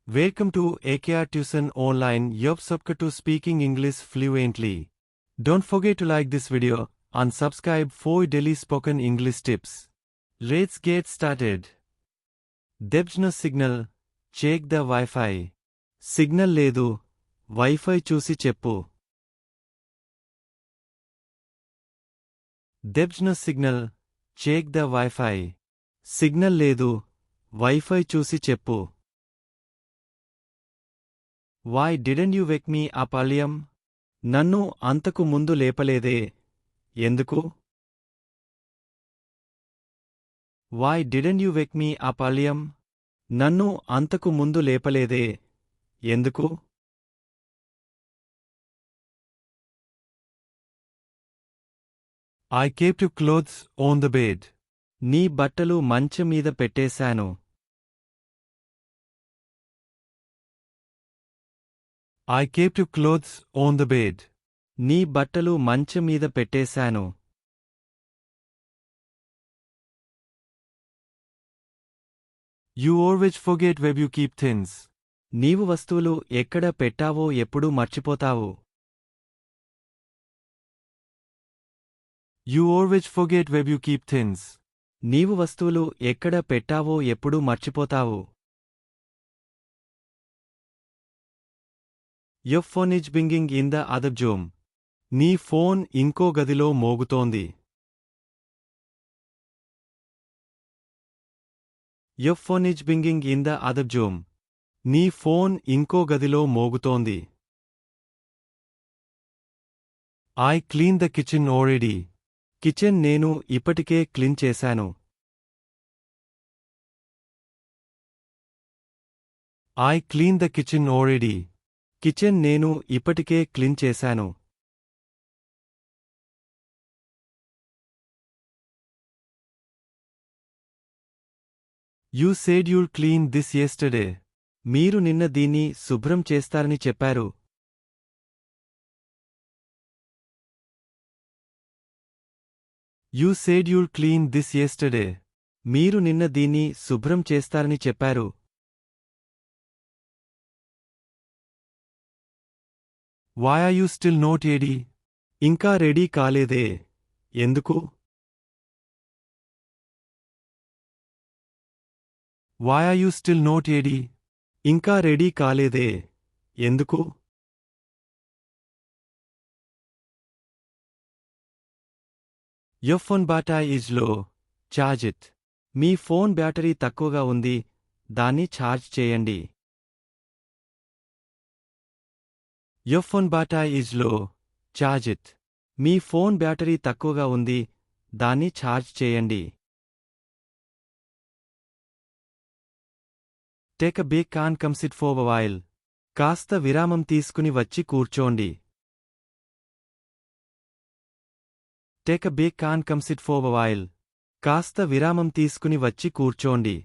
Welcome to AKR Tuition Online, your subscribe to speaking English fluently. Don't forget to like this video and subscribe for daily spoken English tips. Let's get started. There's no signal. Check the Wi-Fi. Signal ledu. Wi-Fi చూసి చెప్పు. There's no signal. Check the Wi-Fi. Signal ledu. Wi-Fi చూసి చెప్పు. Why didn't you wake me up earlier? నన్ను అంతకు ముందు లేపలేదే. ఎందుకు? Why didn't you wake me up earlier? నన్ను అంతకు ముందు లేపలేదే. ఎందుకు? I kept your clothes on the bed. నీ బట్టలు మంచం మీద పెట్టేశాను. I kept your clothes on the bed. నీ బట్టలు మంచం మీద పెట్టేశాను. You always forget where you keep things. నీవు వస్తువులు ఎక్కడ పెట్టావో ఎప్పుడూ మర్చిపోతావు. You always forget where you keep things. నీవు వస్తువులు ఎక్కడ పెట్టావో ఎప్పుడూ మర్చిపోతావు. Your phone is ringing in the other room. నీ ఫోన్ ఇంకో గదిలో మోగుతోంది. Your phone is ringing in the other room. నీ ఫోన్ ఇంకో గదిలో మోగుతోంది. I cleaned the kitchen already. Kitchen నేను ఇప్పటికే క్లీన్ చేశాను. I cleaned the kitchen already. Kitchen నేను ఇప్పటికే క్లీన్ చేశాను. You said you'll clean this yesterday. మీరు నిన్న దీన్ని శుభ్రం చేస్తారని చెప్పారు. You said you'll clean this yesterday. మీరు నిన్న దీన్ని శుభ్రం చేస్తారని చెప్పారు. Why are you still not ready? ఇంకా రెడీ కాలేదే. ఎందుకు? Why are you still not ready? ఇంకా రెడీ కాలేదే. ఎందుకు? Your phone battery is low. Charge it. Me phone battery తక్కువగా ఉంది. దాన్ని ఛార్జ్ చేయండి. Your phone battery is low. Charge it. Me phone battery తక్కువగా ఉంది. దాన్ని ఛార్జ్ చేయండి. Take a break and come sit for a while. కాస్త విరామం తీసుకుని వచ్చి కూర్చోండి. Take a break and come sit for a while. కాస్త విరామం తీసుకుని వచ్చి కూర్చోండి.